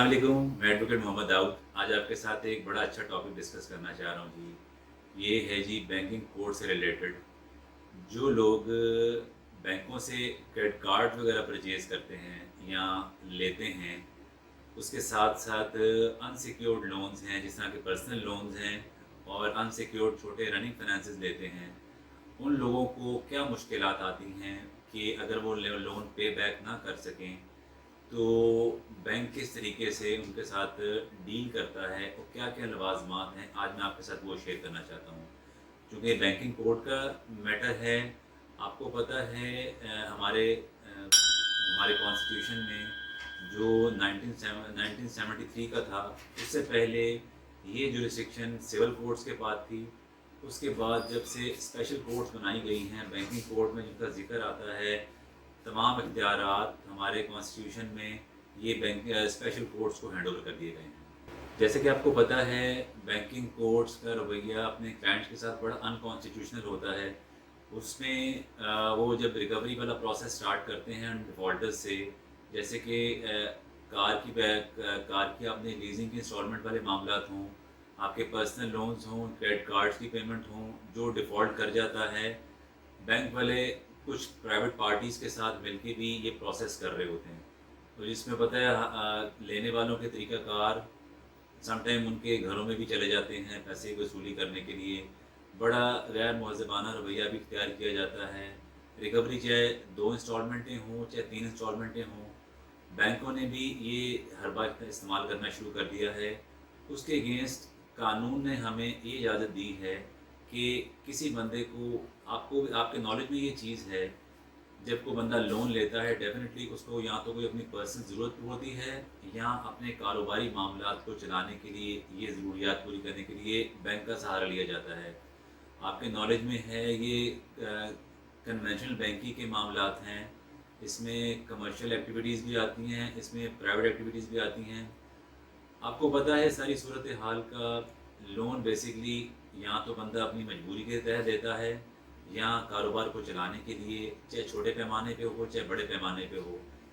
अस्सलाम वालेकुम, मैं एडवोकेट मोहम्मद दाऊद। आज आपके साथ एक बड़ा अच्छा टॉपिक डिस्कस करना चाह रहा हूँ जी। ये है जी बैंकिंग कोड से रिलेटेड। जो लोग बैंकों से क्रेडिट कार्ड वगैरह परचेज़ करते हैं या लेते हैं, उसके साथ-साथ अनसिक्योर्ड लोन्स हैं, जिस तरह के पर्सनल लोन्स हैं और अनसिक्योर्ड छोटे रनिंग फाइनेंसेस लेते हैं, उन लोगों को क्या मुश्किलात आती हैं कि अगर वो लोन पे बैक ना कर सकें, तो बैंक किस तरीके से उनके साथ डील करता है और क्या-क्या लवाज़मात हैं, आज मैं आपके साथ वो शेयर करना चाहता हूँ। चूँकि बैंकिंग कोड का मैटर है, आपको पता है हमारे कॉन्स्टिट्यूशन में जो 1973 का था, उससे पहले ये जुरिस्डिक्शन सिविल कोर्ट्स के पास थी। उसके बाद जब से स्पेशल कोर्ट्स बनाई गई हैं, बैंकिंग कोड में जिनका ज़िक्र आता है, तमाम इख्तियारात हमारे कॉन्स्टिट्यूशन में ये स्पेशल कोर्ट्स को हैंड ओवर कर दिए गए हैं। जैसे कि आपको पता है, बैंकिंग कोर्ट्स का रवैया अपने क्लाइंट्स के साथ बड़ा अनकॉन्स्टिट्यूशनल होता है। उसमें वो जब रिकवरी वाला प्रोसेस स्टार्ट करते हैं उन डिफ़ॉल्टर्स से, जैसे कि कार की आपने लीजिंग की इंस्टॉलमेंट वाले मामलात हों, आपके पर्सनल लोन्स हों, क्रेडिट कार्ड्स की पेमेंट हों, जो डिफ़ॉल्ट कर जाता है, बैंक वाले कुछ प्राइवेट पार्टीज़ के साथ मिलके भी ये प्रोसेस कर रहे होते हैं। तो जिसमें पता है लेने वालों के तरीक़ाकार समटाइम उनके घरों में भी चले जाते हैं पैसे की वसूली करने के लिए। बड़ा गैर मुहज़्ज़बाना रवैया भी इख्तियार किया जाता है। रिकवरी चाहे 2 इंस्टॉलमेंटें हों, चाहे 3 इंस्टॉलमेंटें हों, बैंकों ने भी ये हर बार इस्तेमाल करना शुरू कर दिया है। उसके अगेंस्ट कानून ने हमें ये इजाज़त दी है कि किसी बंदे को आपके नॉलेज में ये चीज़ है, जब कोई बंदा लोन लेता है डेफ़िनेटली उसको या तो कोई अपनी पर्सनल ज़रूरत होती है या अपने कारोबारी मामलात को चलाने के लिए, ये ज़रूरियात पूरी करने के लिए बैंक का सहारा लिया जाता है। आपके नॉलेज में है ये कन्वेंशनल बैंकिंग के मामलात हैं, इसमें कमर्शियल एक्टिविटीज़ भी आती हैं, इसमें प्राइवेट एक्टिविटीज़ भी आती हैं। आपको पता है सारी सूरत हाल का लोन बेसिकली या तो बंदा अपनी मजबूरी के तहत देता है या कारोबार को चलाने के लिए, चाहे छोटे पैमाने पे हो चाहे बड़े पैमाने पे हो,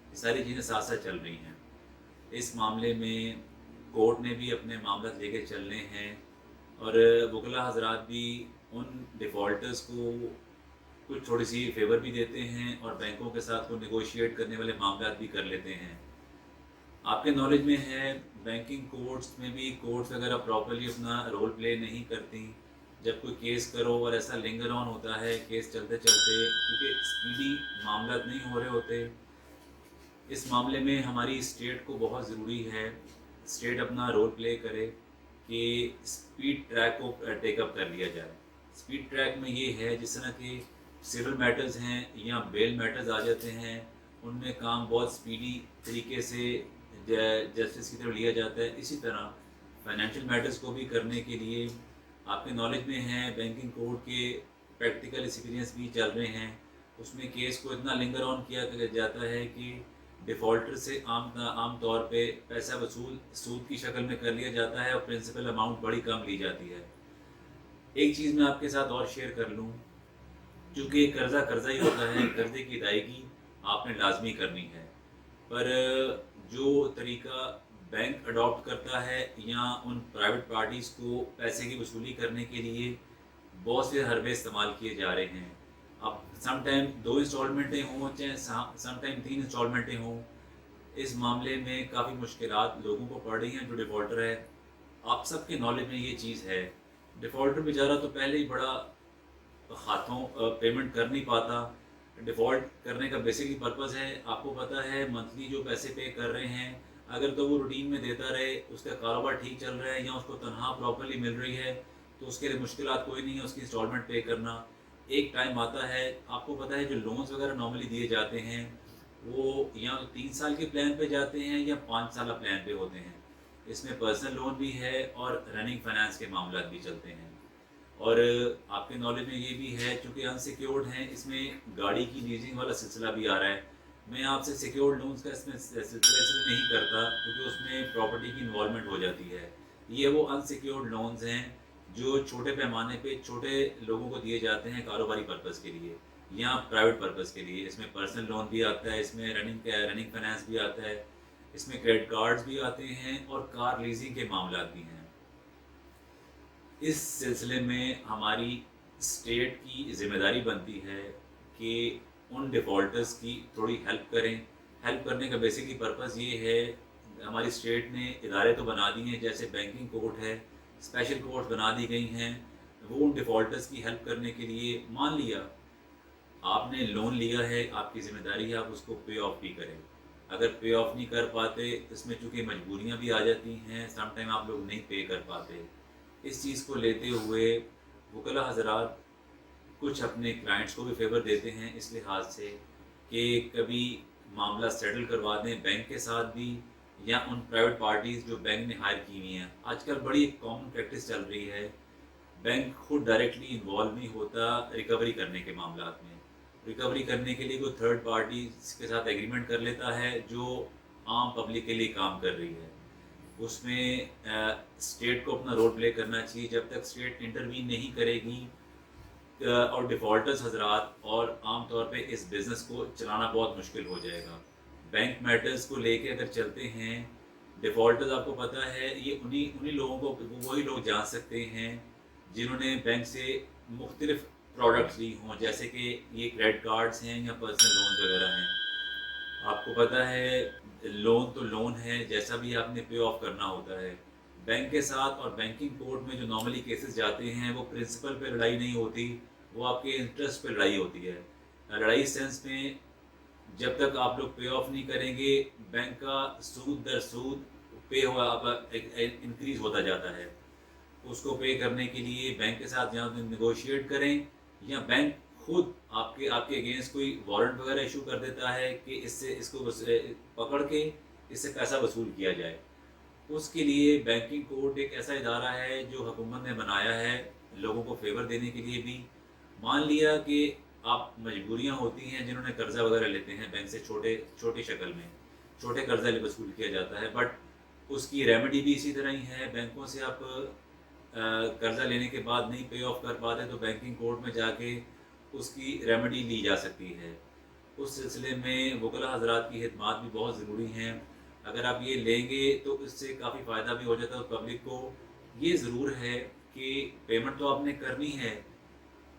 ये सारी चीज़ें साथ साथ चल रही हैं। इस मामले में कोर्ट ने भी अपने मामला लेके चलने हैं और वकला हजरात भी उन डिफ़ॉल्टर्स को कुछ थोड़ी सी फेवर भी देते हैं और बैंकों के साथ को नेगोशिएट करने वाले मामला भी कर लेते हैं। आपके नॉलेज में है बैंकिंग कोर्ट्स में भी कोर्ट्स वगैरह प्रॉपर्ली अपना रोल प्ले नहीं करती। जब कोई केस करो और ऐसा लिंगर ऑन होता है केस चलते चलते, क्योंकि स्पीडी मामला नहीं हो रहे होते। इस मामले में हमारी स्टेट को बहुत ज़रूरी है, स्टेट अपना रोल प्ले करे कि स्पीड ट्रैक को टेकअप कर लिया जाए। स्पीड ट्रैक में ये है जिस तरह के सिविल मैटर्स हैं या बेल मैटर्स आ जाते हैं, उनमें काम बहुत स्पीडी तरीके से जस्टिस की तरफ लिया जाता है। इसी तरह फाइनेंशियल मैटर्स को भी करने के लिए आपके नॉलेज में है बैंकिंग कोड के प्रैक्टिकल एक्सपीरियंस भी चल रहे हैं। उसमें केस को इतना लिंगर ऑन किया जाता है कि डिफ़ॉल्टर से आम तौर पे पैसा वसूल सूद की शक्ल में कर लिया जाता है और प्रिंसिपल अमाउंट बड़ी कम ली जाती है। एक चीज़ मैं आपके साथ और शेयर कर लूँ, चूँकि कर्ज़ा कर्ज़ा ही होता है, कर्ज़े की अदायगी आपने लाजमी करनी है, पर जो तरीका बैंक अडॉप्ट करता है या उन प्राइवेट पार्टीज़ को पैसे की वसूली करने के लिए बहुत से हरबे इस्तेमाल किए जा रहे हैं। अब सम टाइम 2 इंस्टॉलमेंटें हों चाहे सम टाइम 3 इंस्टॉलमेंटें हों, इस मामले में काफ़ी मुश्किलात लोगों को पड़ रही हैं जो डिफ़ॉल्टर है। आप सबके नॉलेज में ये चीज़ है, डिफ़ॉल्टर बेचारा तो पहले ही बड़ा हाथों पेमेंट कर नहीं पाता। डिफ़ॉल्ट करने का बेसिकली पर्पस है, आपको पता है मंथली जो पैसे पे कर रहे हैं, अगर तो वो रूटीन में देता रहे, उसका कारोबार ठीक चल रहा है या उसको तनख्वाह प्रॉपर्ली मिल रही है, तो उसके लिए मुश्किलात कोई नहीं है उसकी इंस्टॉलमेंट पे करना। एक टाइम आता है, आपको पता है जो लोन्स वगैरह नॉर्मली दिए जाते हैं, वो या तो 3 साल के प्लान पे जाते हैं या 5 साल प्लान पे होते हैं। इसमें पर्सनल लोन भी है और रनिंग फाइनेंस के मामला भी चलते हैं। और आपके नॉलेज में ये भी है, चूँकि अनसिक्योर्ड हैं, इसमें गाड़ी की लीजिंग वाला सिलसिला भी आ रहा है। मैं आपसे सिक्योर्ड लोन्स का इसमें सिलसिला इसलिए नहीं करता क्योंकि उसमें प्रॉपर्टी की इन्वॉल्वमेंट हो जाती है। ये वो अनसिक्योर्ड लोन्स हैं जो छोटे पैमाने पे छोटे लोगों को दिए जाते हैं कारोबारी पर्पज़ के लिए या प्राइवेट पर्पज़ के लिए। इसमें पर्सनल लोन भी आता है, इसमें रनिंग फाइनेंस भी आता है। اس میں کریڈٹ کارڈز بھی آتے ہیں اور کار لیزنگ کے معاملات بھی ہیں۔ اس سلسلے میں ہماری اسٹیٹ کی ذمہ داری بنتی ہے کہ ان ڈیفالٹرز کی تھوڑی ہیلپ کریں۔ ہیلپ کرنے کا بیسکلی پرپز یہ ہے، ہماری اسٹیٹ نے ادارے تو بنا دی ہیں، جیسے بینکنگ کورٹ ہے، اسپیشل کورٹ بنا دی گئی ہیں، وہ ان ڈیفالٹرز کی ہیلپ کرنے کے لیے مان لیا آپ نے لون لیا ہے، آپ کی ذمہ داری ہے آپ اس کو پے آف بھی کریں۔ اگر پے آف نہیں کر پاتے، اس میں چونکہ مجبوریاں بھی آ جاتی ہیں، سم ٹائم آپ لوگ نہیں پے کر پاتے۔ اس چیز کو لیتے ہوئے وکلاء حضرات کچھ اپنے کلائنٹس کو بھی فیور دیتے ہیں اس لحاظ سے کہ کبھی معاملہ سیٹل کروا دیں بینک کے ساتھ بھی، یا ان پرائیویٹ پارٹیز جو بینک نے ہائر کی ہوئی ہیں۔ آج کل بڑی کامن پریکٹس چل رہی ہے، بینک خود ڈائریکٹلی انوالو نہیں ہوتا ریکوری کرنے کے معاملات میں۔ ریکوری کرنے کے لیے کوئی تھرڈ پارٹی کے ساتھ ایگریمنٹ کر لیتا ہے جو عام پبلک کے لیے کام کر رہی ہے۔ اس میں اسٹیٹ کو اپنا رول پلے کرنا چاہیے۔ جب تک اسٹیٹ انٹروین نہیں کرے گی اور ڈیفالٹرز حضرات اور عام طور پہ اس بزنس کو چلانا بہت مشکل ہو جائے گا۔ بینک میٹرز کو لے کے اگر چلتے ہیں، ڈیفالٹرز آپ کو پتہ ہے یہ انہی لوگوں کو، وہی لوگ جان سکتے ہیں جنہوں نے بینک سے مختلف پروڈکٹس لی ہوں، جیسے کہ یہ کریڈٹ کارڈز ہیں یا پرسنل لونز وغیرہ ہیں۔ آپ کو پتہ ہے لون تو لون ہے، جیسا بھی آپ نے پے آف کرنا ہوتا ہے۔ بینک کے ساتھ اور بینکنگ کورٹ میں جو نارملی کیسز جاتے ہیں وہ پرنسپل پہ لڑائی نہیں ہوتی، وہ آپ کے انٹرسٹ پہ لڑائی ہوتی ہے۔ لڑائی سینس میں جب تک آپ لوگ پے آف نہیں کریں گے، بینک کا سود در سود پے ہوا انکریز ہوتا جاتا ہے۔ اس کو پے کرنے کے لیے بینک کے ساتھ جہاں نیگوشیٹ کریں، یا بینک خود آپ کے اگینسٹ کوئی وارنٹ وغیرہ ایشو کر دیتا ہے کہ اس کو پکڑ کے اس سے پیسہ وصول کیا جائے۔ اس کے لیے بینکنگ کورٹ ایک ایسا ادارہ ہے جو حکومت نے بنایا ہے لوگوں کو فیور دینے کے لیے بھی۔ مان لیا کہ آپ مجبوریاں ہوتی ہیں، جنہوں نے قرضہ وغیرہ لیتے ہیں بینک سے، چھوٹی شکل میں چھوٹے قرضہ وصول کیا جاتا ہے، بٹ اس کی ریمیڈی بھی اسی طرح ہی ہے۔ بینکوں سے آپ قرضہ لینے کے بعد نہیں پے آف کر پاتے تو بینکنگ کورٹ میں جا کے اس کی ریمیڈی لی جا سکتی ہے۔ اس سلسلے میں وکلاء حضرات کی خدمات بھی بہت ضروری ہیں۔ اگر آپ یہ لیں گے تو اس سے کافی فائدہ بھی ہو جاتا ہے پبلک کو۔ یہ ضرور ہے کہ پیمنٹ تو آپ نے کرنی ہے،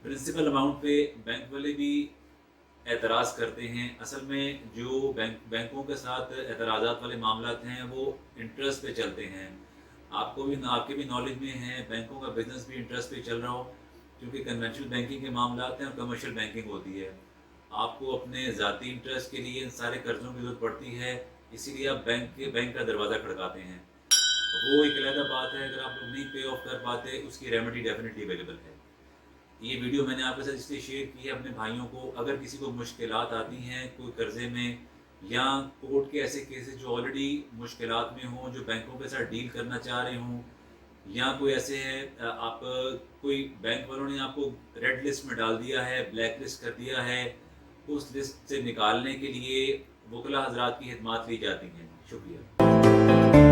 پرنسپل اماؤنٹ پہ بینک والے بھی اعتراض کرتے ہیں۔ اصل میں جو بینکوں کے ساتھ اعتراضات والے معاملات ہیں وہ انٹرسٹ پہ چلتے ہیں۔ آپ کے بھی نالج میں ہے، بینکوں کا بزنس بھی انٹرسٹ پہ چل رہا ہو، کیونکہ کنونشنل بینکنگ کے معاملات ہیں اور کمرشل بینکنگ ہوتی ہے۔ آپ کو اپنے ذاتی انٹرسٹ کے لیے ان سارے قرضوں کی ضرورت پڑتی ہے، اسی لیے آپ بینک کا دروازہ کھڑکاتے ہیں۔ وہ ایک علیحدہ بات ہے، اگر آپ لوگ نہیں پے آف کر پاتے اس کی ریمیڈی ڈیفینیٹلی اویلیبل ہے۔ یہ ویڈیو میں نے آپ کے ساتھ اس لیے شیئر کی ہے اپنے بھائیوں کو، اگر کسی کو مشکلات آتی ہیں کوئی قرضے میں، یا کورٹ کے ایسے کیسز جو آلریڈی مشکلات میں ہوں، جو بینکوں کے ساتھ ڈیل کرنا چاہ رہے ہوں، یا کوئی ایسے ہے آپ کوئی بینک والوں نے آپ کو ریڈ لسٹ میں ڈال دیا ہے، بلیک لسٹ کر دیا ہے، اس لسٹ سے نکالنے کے لیے وکلاء حضرات کی خدمات لی جاتی ہیں۔ شکریہ۔